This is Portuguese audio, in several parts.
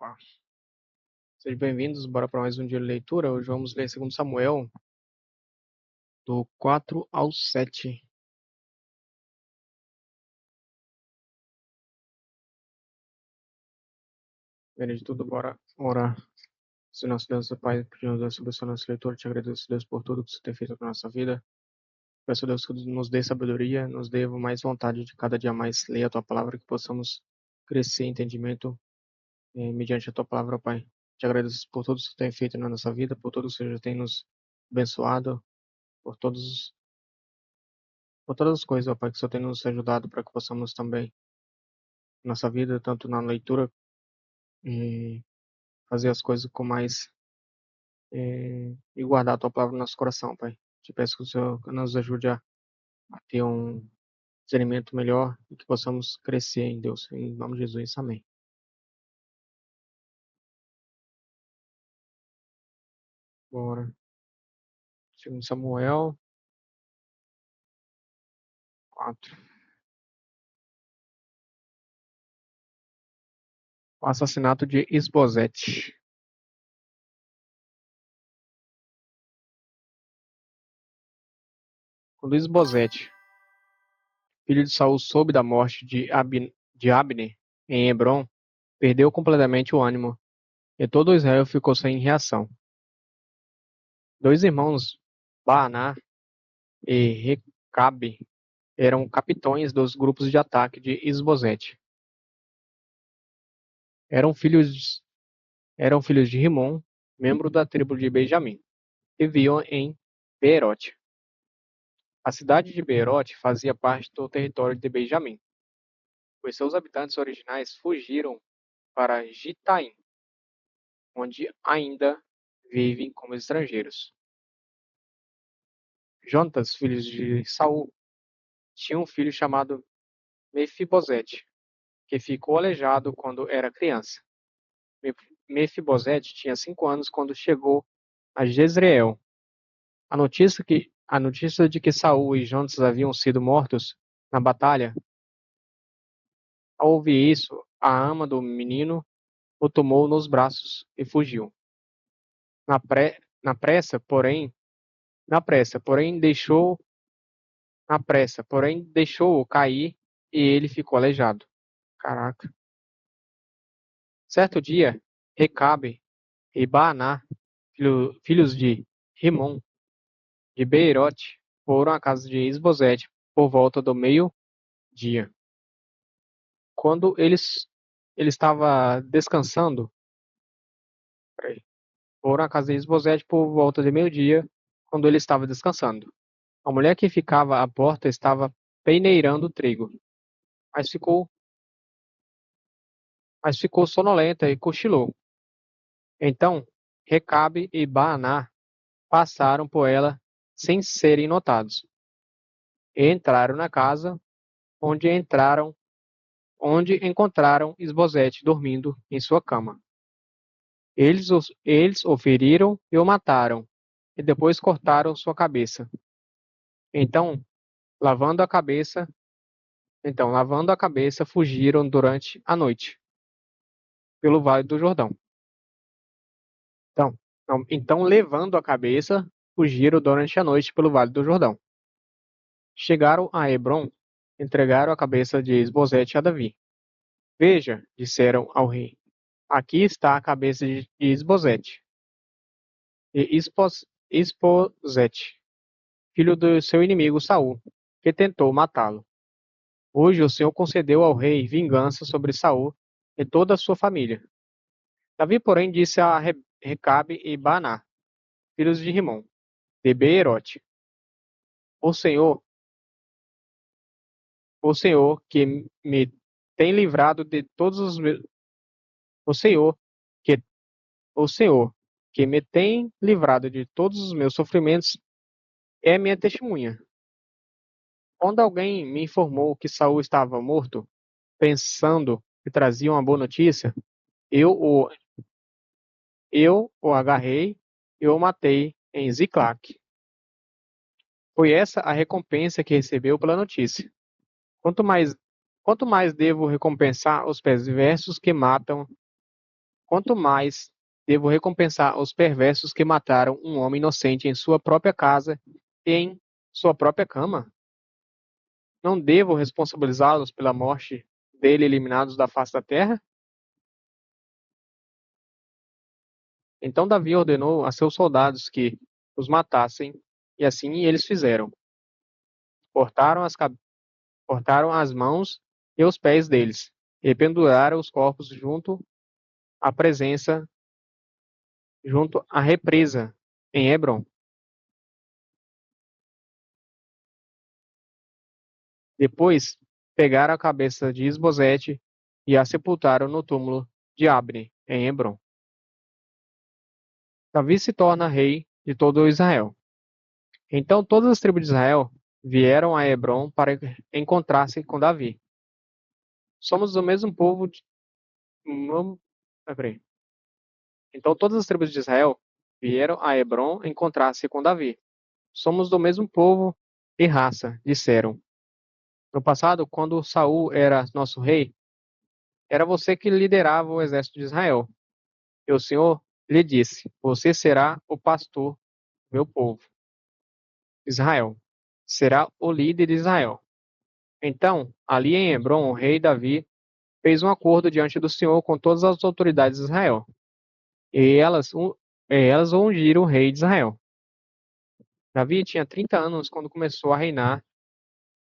Opa. Sejam bem-vindos, bora para mais um dia de leitura. Hoje vamos ler 2 Samuel, do 4 ao 7. Primeiro de tudo, bora orar. Senhor nosso Deus e Pai, pedimos Deus abençoe nossa leitura. Te agradeço, Deus, por tudo que você tem feito na nossa vida. Peço, Deus, que nos dê sabedoria, nos dê mais vontade de cada dia mais ler a Tua palavra, que possamos crescer em entendimento mediante a Tua palavra, Pai. Te agradeço por tudo que você tem feito na nossa vida, por tudo que você já tem nos abençoado, por todas as coisas, ó Pai, que o Senhor tem nos ajudado para que possamos também, nossa vida, tanto na leitura, e fazer as coisas com mais, e guardar a Tua palavra no nosso coração, Pai. Te peço que o Senhor nos ajude a ter um discernimento melhor e que possamos crescer em Deus. Em nome de Jesus, amém. Bora. 2 Samuel 4. O assassinato de Isbosete. Quando Isbosete, filho de Saul, soube da morte de Abner em Hebrom, perdeu completamente o ânimo, e todo Israel ficou sem reação. Dois irmãos, Baaná e Recabe, eram capitões dos grupos de ataque de Isbosete. Eram filhos de Rimon, membro da tribo de Benjamim, que viviam em Beerote. A cidade de Beerote fazia parte do território de Benjamim, pois seus habitantes originais fugiram para Gitaim, onde ainda vivem como estrangeiros. Jonatas, filho de Saul, tinha um filho chamado Mefibosete, que ficou aleijado quando era criança. Mefibosete tinha 5 anos quando chegou a Jezreel. A notícia de que Saul e Jonatas haviam sido mortos na batalha. Ao ouvir isso, a ama do menino o tomou nos braços e fugiu. Na pressa, porém deixou-o cair e ele ficou aleijado. Caraca. Certo dia, Recabe e Baaná, filhos de Rimon, de Beerote, foram à casa de Isbosete por volta do meio-dia. Quando ele estava descansando, foram à casa de Isbosete por volta de meio-dia, quando ele estava descansando. A mulher que ficava à porta estava peneirando trigo, mas ficou sonolenta e cochilou. Então, Recabe e Baaná passaram por ela sem serem notados, e entraram na casa, onde encontraram Isbosete dormindo em sua cama. Eles o feriram e o mataram, e depois cortaram sua cabeça. Então, lavando a cabeça, fugiram durante a noite pelo Vale do Jordão. Então, levando a cabeça, fugiram durante a noite pelo Vale do Jordão. Chegaram a Hebrom, entregaram a cabeça de Isbosete a Davi. Veja, disseram ao rei, aqui está a cabeça de Isbosete. E Isbosete, filho do seu inimigo Saul, que tentou matá-lo. Hoje o Senhor concedeu ao rei vingança sobre Saul e toda a sua família. Davi, porém, disse a Recabe e Baaná, filhos de Rimon, de Beerote, o Senhor que me tem livrado de todos os meus, o Senhor que o Senhor que me tem livrado de todos os meus sofrimentos é minha testemunha. Quando alguém me informou que Saul estava morto, pensando que trazia uma boa notícia, eu o agarrei e o matei em Ziclac. Foi essa a recompensa que recebeu pela notícia. Quanto mais devo recompensar os perversos que matam Quanto mais devo recompensar os perversos que mataram um homem inocente em sua própria casa e em sua própria cama? Não devo responsabilizá-los pela morte dele eliminados da face da terra? Então Davi ordenou a seus soldados que os matassem, e assim eles fizeram. Cortaram cortaram as mãos e os pés deles, e penduraram os corpos à presença, junto à represa, em Hebron. Depois pegaram a cabeça de Isbosete e a sepultaram no túmulo de Abner, em Hebron. Davi se torna rei de todo Israel. Então todas as tribos de Israel vieram a Hebron para encontrar-se com Davi. Somos do mesmo povo de... Peraí. Então todas as tribos de Israel vieram a Hebron encontrar-se com Davi. Somos do mesmo povo e raça, disseram. No passado, quando Saul era nosso rei, era você que liderava o exército de Israel. E o Senhor lhe disse: Você será o pastor do meu povo, Israel. Será o líder de Israel. Então, ali em Hebron, o rei Davi fez um acordo diante do Senhor com todas as autoridades de Israel. E elas ungiram o rei de Israel. Davi tinha 30 anos quando começou a reinar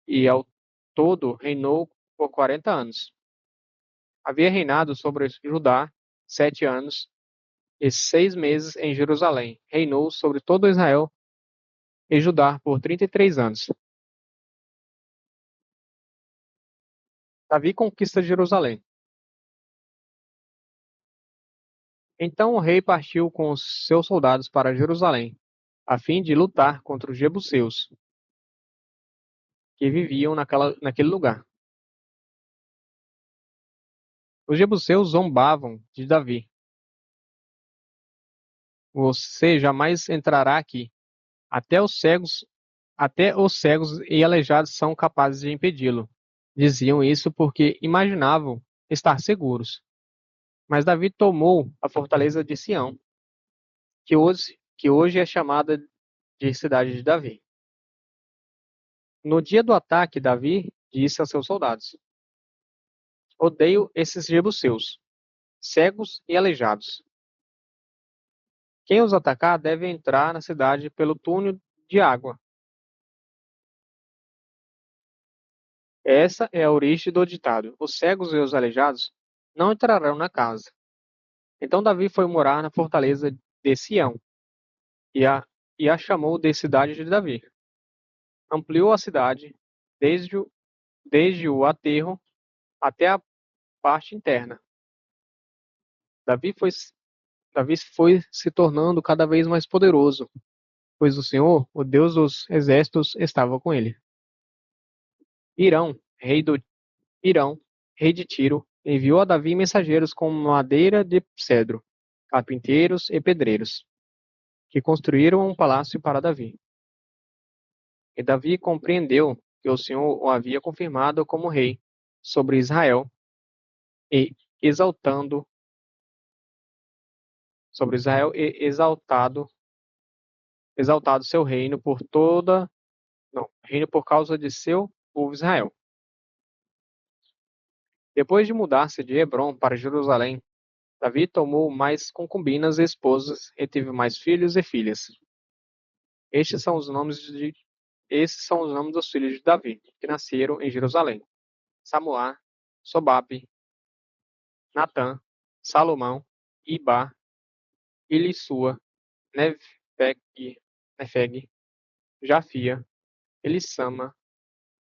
e ao todo reinou por 40 anos. Havia reinado sobre Judá 7 anos e 6 meses em Jerusalém. Reinou sobre todo Israel e Judá por 33 anos. Davi conquista Jerusalém. Então o rei partiu com os seus soldados para Jerusalém, a fim de lutar contra os jebuseus, que viviam naquele lugar. Os jebuseus zombavam de Davi. Você jamais entrará aqui. Até os cegos, até os cegos e aleijados são capazes de impedi-lo. Diziam isso porque imaginavam estar seguros. Mas Davi tomou a fortaleza de Sião, que hoje é chamada de cidade de Davi. No dia do ataque, Davi disse a seus soldados: Odeio esses jebuseus, cegos e aleijados. Quem os atacar deve entrar na cidade pelo túnel de água. Essa é a origem do ditado: os cegos e os aleijados não entrarão na casa. Então Davi foi morar na fortaleza de Sião e a chamou de cidade de Davi. Ampliou a cidade desde o aterro até a parte interna. Davi foi, Davi foi se tornando cada vez mais poderoso, pois o Senhor, o Deus dos exércitos, estava com ele. Irão, rei do Irão, rei de Tiro, enviou a Davi mensageiros com madeira de cedro, carpinteiros e pedreiros, que construíram um palácio para Davi. E Davi compreendeu que o Senhor o havia confirmado como rei sobre Israel e exaltando sobre Israel e exaltado seu reino por toda, não, reino por causa de seu povo Israel. Depois de mudar-se de Hebron para Jerusalém, Davi tomou mais concubinas e esposas e teve mais filhos e filhas. Estes são os nomes de Esses são os nomes dos filhos de Davi, que nasceram em Jerusalém: Samuá, Sobabe, Natã, Salomão, Ibar, Elisua, Nefeg, Jafia, Elissama,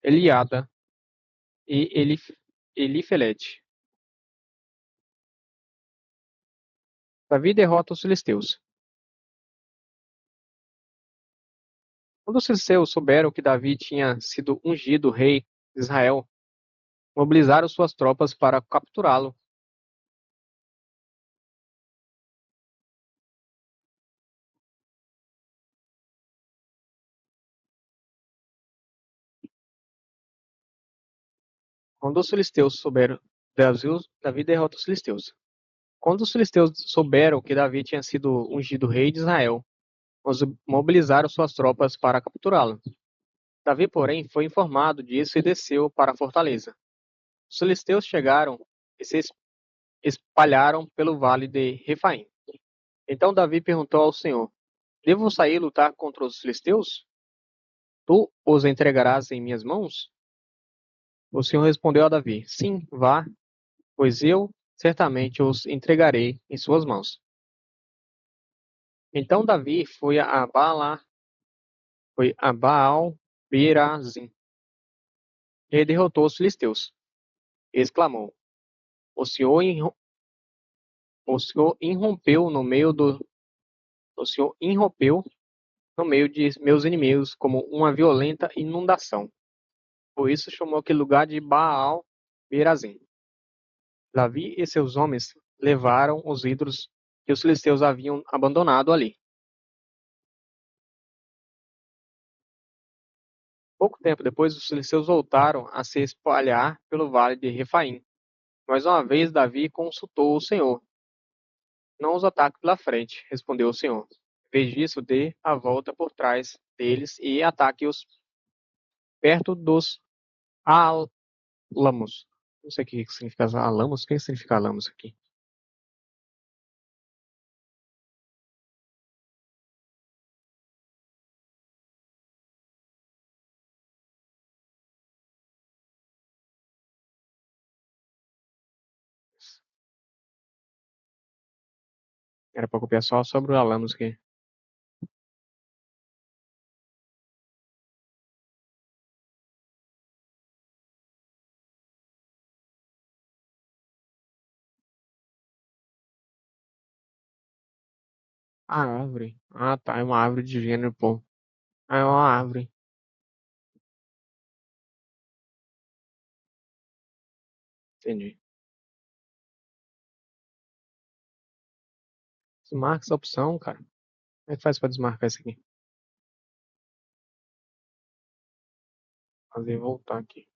Eliada e Elifelete. Davi derrota os filisteus. Quando os filisteus souberam que Davi tinha sido ungido rei de Israel, mobilizaram suas tropas para capturá-lo. Quando os filisteus souberam, Davi derrota os filisteus. Quando os filisteus souberam que Davi tinha sido ungido rei de Israel, mobilizaram suas tropas para capturá-lo. Davi, porém, foi informado disso e desceu para a fortaleza. Os filisteus chegaram e se espalharam pelo vale de Refaim. Então Davi perguntou ao Senhor: Devo sair e lutar contra os filisteus? Tu os entregarás em minhas mãos? O Senhor respondeu a Davi: Sim, vá, pois eu certamente os entregarei em suas mãos. Então Davi foi a Baal-Perazim e derrotou os filisteus. Exclamou: O Senhor, o Senhor irrompeu no meio do, o Senhor irrompeu no meio de meus inimigos como uma violenta inundação. Por isso chamou aquele lugar de Baal-Perazim. Davi e seus homens levaram os ídolos que os filisteus haviam abandonado ali. Pouco tempo depois, os filisteus voltaram a se espalhar pelo vale de Refaim. Mais uma vez, Davi consultou o Senhor. Não os ataque pela frente, respondeu o Senhor. Em vez disso, dê a volta por trás deles e ataque-os perto dos álamos. Não sei o que significa álamos. O que significa álamos aqui? Era para copiar só sobre o álamos aqui. A árvore. Ah, tá. É uma árvore de gênero, pô. Ah, é uma árvore. Entendi. Desmarca essa opção, cara. Como é que faz para desmarcar isso aqui? Fazer voltar aqui.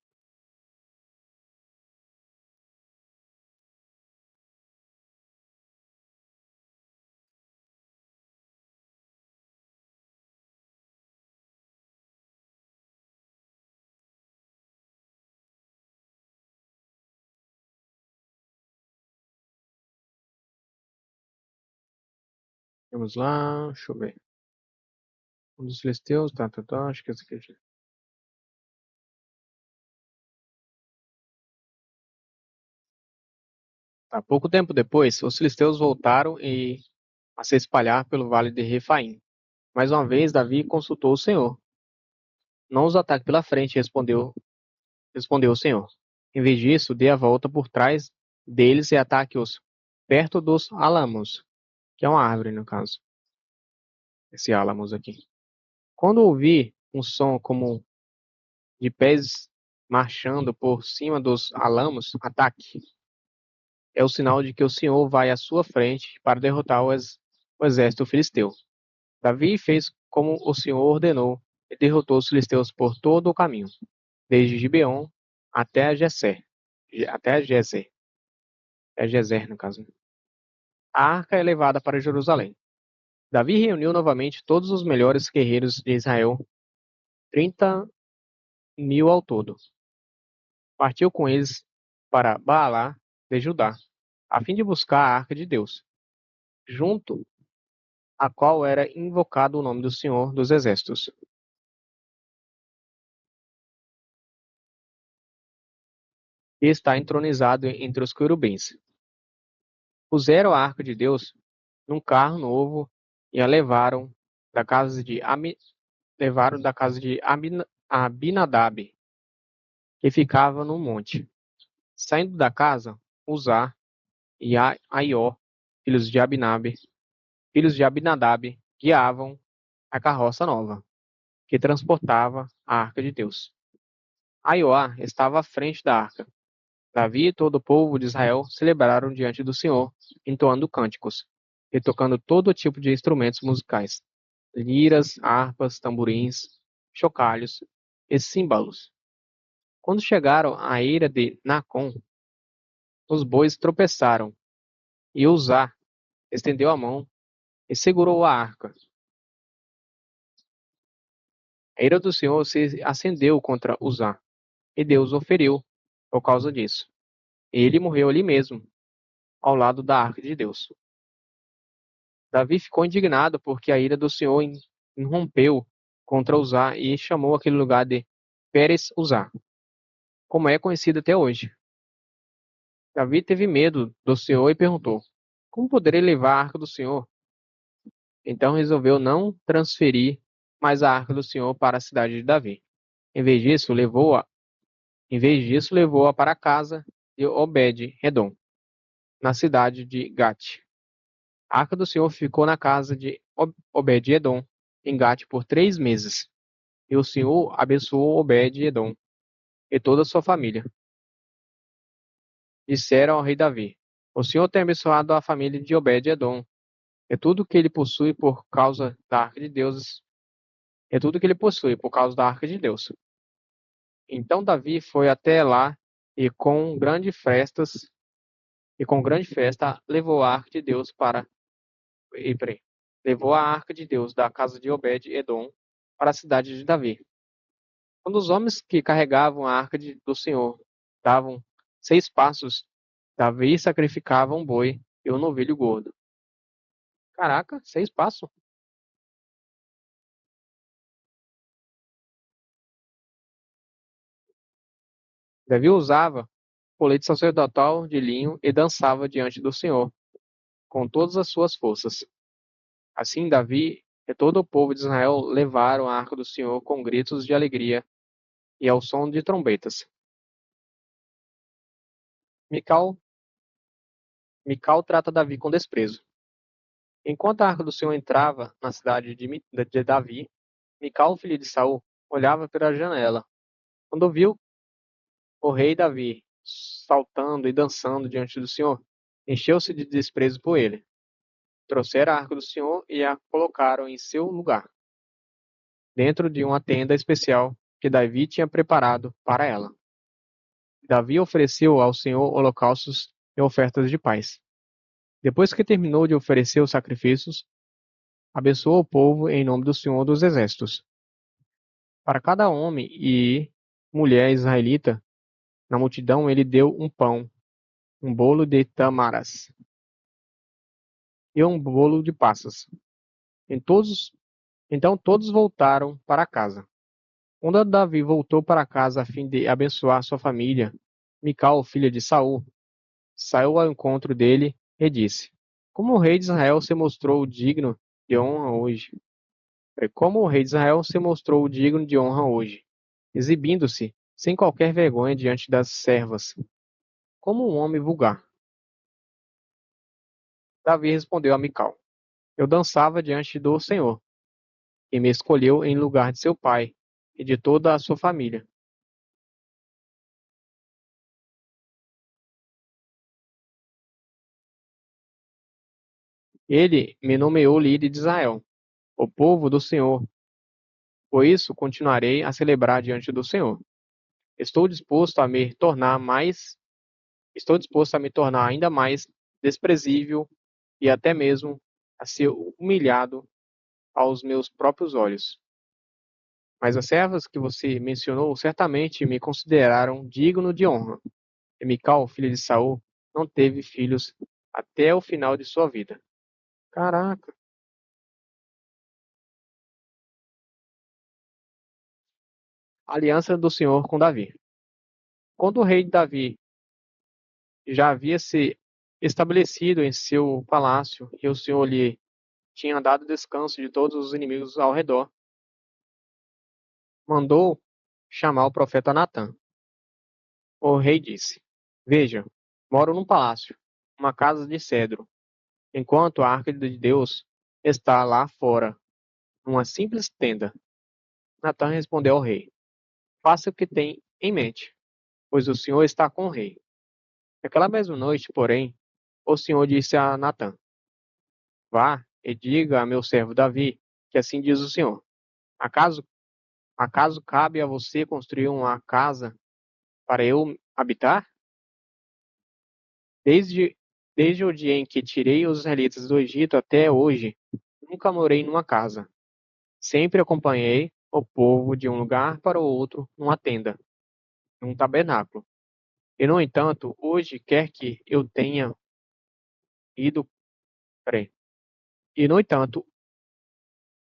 Vamos lá. Deixa eu ver. Um dos filisteus. Tá. Acho que esse aqui. Tá. Pouco tempo depois, os filisteus voltaram a se espalhar pelo vale de Refaim. Mais uma vez, Davi consultou o Senhor. Não os ataque pela frente, respondeu o Senhor. Em vez disso, dê a volta por trás deles e ataque-os perto dos álamos, que é uma árvore no caso. Esse álamos aqui. Quando ouvir um som como de pés marchando por cima dos álamos, ataque. É o sinal de que o Senhor vai à sua frente para derrotar o exército filisteu. Davi fez como o Senhor ordenou e derrotou os filisteus por todo o caminho, desde Gibeon até Geser, até Gezer, é Gezer no caso. A arca é levada para Jerusalém. Davi reuniu novamente todos os melhores guerreiros de Israel, 30.000 ao todo. Partiu com eles para Baalá de Judá, a fim de buscar a arca de Deus, junto a qual era invocado o nome do Senhor dos Exércitos, que está entronizado entre os querubins. Puseram a arca de Deus num carro novo e a levaram da casa de Abinadab, que ficava no monte. Saindo da casa, Uzá e Aió, filhos de Abinadab, guiavam a carroça nova, que transportava a arca de Deus. Aió estava à frente da arca. Davi e todo o povo de Israel celebraram diante do Senhor, entoando cânticos e tocando todo tipo de instrumentos musicais, liras, harpas, tamborins, chocalhos e címbalos. Quando chegaram à eira de Nacon, os bois tropeçaram E Uzá estendeu a mão e segurou a arca. A ira do Senhor se acendeu contra Uzá, e Deus o feriu por causa disso. Ele morreu ali mesmo, ao lado da arca de Deus. Davi ficou indignado porque a ira do Senhor irrompeu contra Uzá e chamou aquele lugar de Pérez Uzá, como é conhecido até hoje. Davi teve medo do Senhor e perguntou: como poderei levar a arca do Senhor? Então resolveu não transferir mais a arca do Senhor para a cidade de Davi. Em vez disso, levou-a para a casa de Obed-Edom, na cidade de Gate. A arca do Senhor ficou na casa de Obed-Edom, em Gate, por 3 meses. E o Senhor abençoou Obed-Edom e toda a sua família. Disseram ao rei Davi: o Senhor tem abençoado a família de Obed-Edom e tudo que ele possui por causa da arca de Deus. É tudo que ele possui por causa da arca de Deus. Então Davi foi até lá e com grande festa levou a arca de Deus levou a arca de Deus da casa de Obed-Edom para a cidade de Davi. Quando os homens que carregavam a arca do Senhor davam 6 passos, Davi sacrificava um boi e um novilho gordo. Caraca, 6 passos? Davi usava colete sacerdotal de linho e dançava diante do Senhor com todas as suas forças. Assim Davi e todo o povo de Israel levaram a arca do Senhor com gritos de alegria e ao som de trombetas. Mical, Mical trata Davi com desprezo. Enquanto a arca do Senhor entrava na cidade de Davi, Mical, filho de Saul, olhava pela janela. Quando viu o rei Davi saltando e dançando diante do Senhor, encheu-se de desprezo por ele. Trouxeram a arca do Senhor e a colocaram em seu lugar, dentro de uma tenda especial que Davi tinha preparado para ela. Davi ofereceu ao Senhor holocaustos e ofertas de paz. Depois que terminou de oferecer os sacrifícios, abençoou o povo em nome do Senhor dos Exércitos. Para cada homem e mulher israelita na multidão, ele deu um pão, um bolo de tâmaras e um bolo de passas. Então todos voltaram para casa. Quando Davi voltou para casa a fim de abençoar sua família, Mical, filha de Saul, saiu ao encontro dele e disse: como o rei de Israel se mostrou digno de honra hoje. Como o rei de Israel se mostrou digno de honra hoje, exibindo-se sem qualquer vergonha diante das servas, como um homem vulgar. Davi respondeu a Mical: eu dançava diante do Senhor, que me escolheu em lugar de seu pai e de toda a sua família. Ele me nomeou líder de Israel, o povo do Senhor. Por isso continuarei a celebrar diante do Senhor. Estou disposto a me tornar mais, estou disposto a me tornar ainda mais desprezível e até mesmo a ser humilhado aos meus próprios olhos. Mas as servas que você mencionou certamente me consideraram digno de honra. E Mical, filha de Saul, não teve filhos até o final de sua vida. Caraca. A aliança do Senhor com Davi. Quando o rei Davi já havia se estabelecido em seu palácio e o Senhor lhe tinha dado descanso de todos os inimigos ao redor, mandou chamar o profeta Natã. O rei disse: veja, moro num palácio, uma casa de cedro, enquanto a arca de Deus está lá fora, numa simples tenda. Natã respondeu ao rei: faça o que tem em mente, pois o Senhor está com o rei. Naquela mesma noite, porém, o Senhor disse a Natã: vá e diga a meu servo Davi que assim diz o Senhor: acaso, acaso cabe a você construir uma casa para eu habitar? Desde Desde o dia em que tirei os israelitas do Egito até hoje, nunca morei numa casa. Sempre acompanhei o povo de um lugar para o outro numa tenda, num tabernáculo. E, no entanto, hoje quer que eu tenha ido. Peraí. E, no entanto,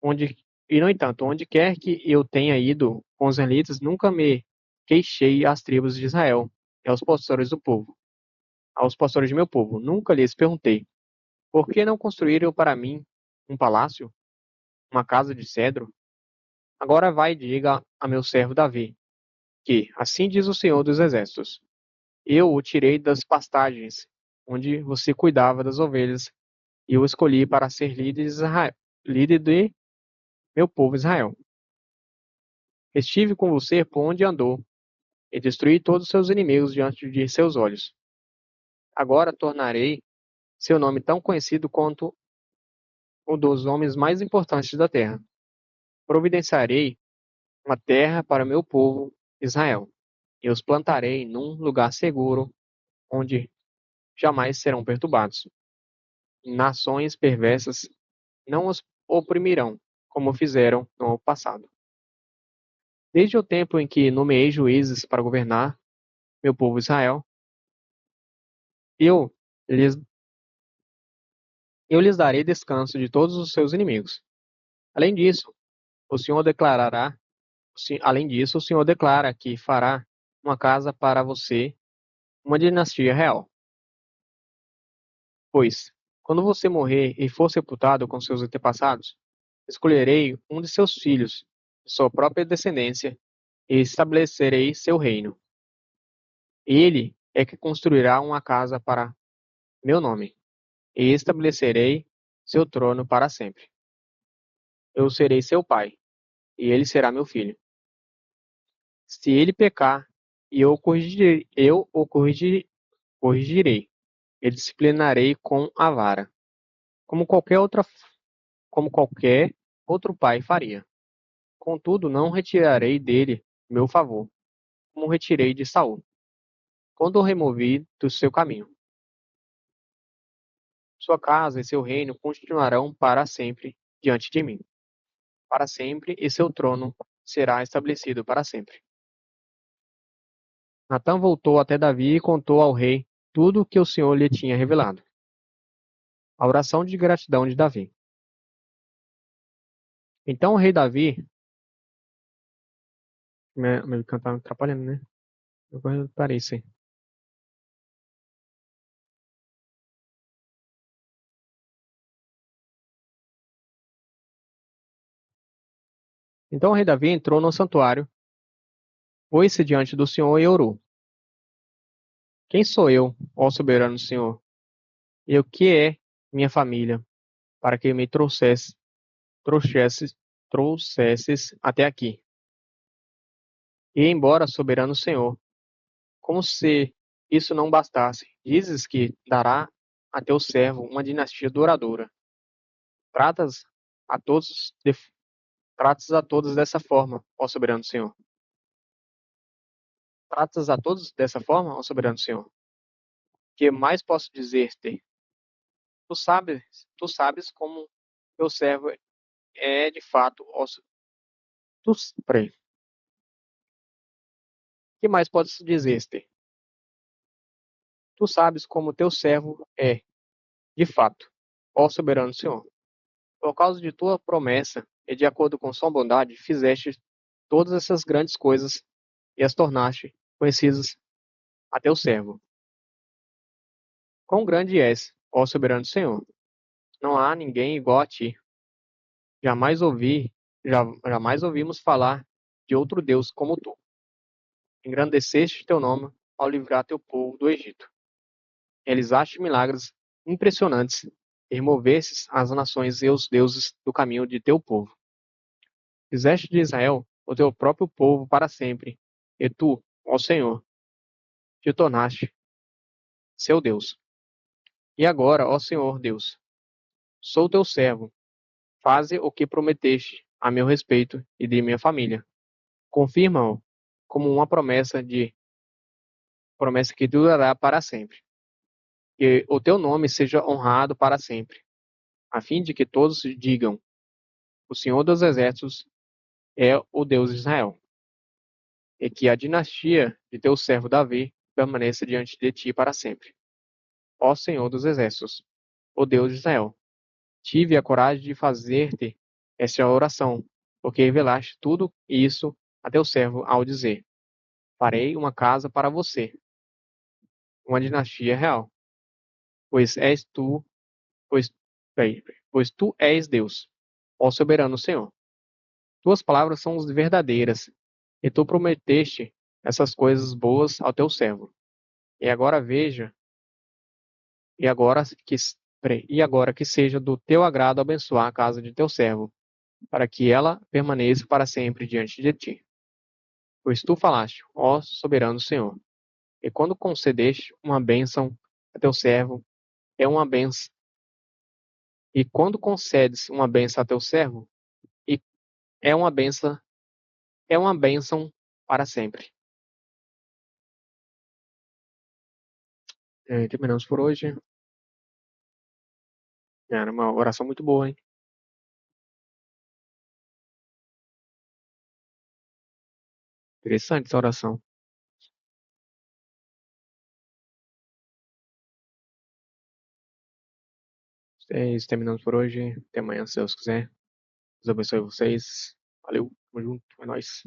onde, no entanto, onde quer que eu tenha ido com os israelitas, nunca me queixei às tribos de Israel e aos pastores do povo, aos pastores de meu povo. Nunca lhes perguntei: por que não construíram para mim um palácio, uma casa de cedro? Agora vai e diga a meu servo Davi, que, assim diz o Senhor dos Exércitos: eu o tirei das pastagens, onde você cuidava das ovelhas, e o escolhi para ser líder de meu povo Israel. Estive com você por onde andou, e destruí todos os seus inimigos diante de seus olhos. Agora tornarei seu nome tão conhecido quanto o dos homens mais importantes da terra. Providenciarei uma terra para meu povo Israel, e os plantarei num lugar seguro, onde jamais serão perturbados. Nações perversas não os oprimirão, como fizeram no passado. Desde o tempo em que nomeei juízes para governar meu povo Israel, eu lhes, eu lhes darei descanso de todos os seus inimigos. Além disso, o Senhor declarará, além disso, o Senhor declara que fará uma casa para você, uma dinastia real. Pois, quando você morrer e for sepultado com seus antepassados, escolherei um de seus filhos, de sua própria descendência, e estabelecerei seu reino. Ele é que construirá uma casa para meu nome, e estabelecerei seu trono para sempre. Eu serei seu pai, e ele será meu filho. Se ele pecar, eu o corrigirei, e disciplinarei com a vara, como como qualquer outro pai faria. Contudo, não retirarei dele meu favor, como retirei de Saul, quando o removi do seu caminho. Sua casa e seu reino continuarão para sempre diante de mim, para sempre, e seu trono será estabelecido para sempre. Natã voltou até Davi e contou ao rei tudo o que o Senhor lhe tinha revelado. A oração de gratidão de Davi. Então o rei Davi, meu cantar atrapalhando, né? Eu parei isso aí. Então o rei Davi entrou no santuário, pôs-se diante do Senhor e orou: quem sou eu, ó soberano Senhor? E o que é minha família, para que me trouxesses, trouxesses até aqui? E embora, soberano Senhor, como se isso não bastasse, dizes que dará a teu servo uma dinastia duradoura. Tratas a todos, de, tratas a todos dessa forma, ó soberano Senhor. Tratas a todos dessa forma, ó soberano Senhor. Que mais posso dizer-te? Tu sabes como teu servo é de fato, tu, peraí. Que mais podes dizer-te? Tu sabes como teu servo é, de fato, ó soberano Senhor. Por causa de tua promessa e de acordo com sua bondade, fizeste todas essas grandes coisas e as tornaste conhecidas a teu servo. Quão grande és, ó soberano Senhor! Não há ninguém igual a ti. Jamais ouvi, jamais ouvimos falar de outro Deus como tu. Engrandeceste teu nome ao livrar teu povo do Egito. Realizaste milagres impressionantes e removestes as nações e os deuses do caminho de teu povo. Fizeste de Israel o teu próprio povo para sempre, e tu, ó Senhor, te tornaste seu Deus. E agora, ó Senhor Deus, sou teu servo, faze o que prometeste a meu respeito e de minha família. Confirma-o como uma promessa que durará para sempre. que o teu nome seja honrado para sempre, a fim de que todos digam: o Senhor dos Exércitos é o Deus de Israel, e que a dinastia de teu servo Davi permaneça diante de ti para sempre. Ó Senhor dos Exércitos, o Deus de Israel, tive a coragem de fazer-te esta oração, porque revelaste tudo isso a teu servo ao dizer: farei uma casa para você, uma dinastia real, pois és tu, pois, pois tu és Deus, ó soberano Senhor. Tuas palavras são verdadeiras, e tu prometeste essas coisas boas ao teu servo. E agora veja, e agora que, e agora que seja do teu agrado abençoar a casa de teu servo, para que ela permaneça para sempre diante de ti. Pois tu falaste, ó soberano Senhor, e quando concedeste uma bênção a teu servo, é uma bênção. E quando concedes uma bênção a teu servo, e é é uma bênção para sempre. Terminamos por hoje. Era uma oração muito boa, hein? Interessante essa oração. É isso, terminamos por hoje. Até amanhã, se Deus quiser. Deus abençoe vocês. Valeu, tamo junto, é nóis.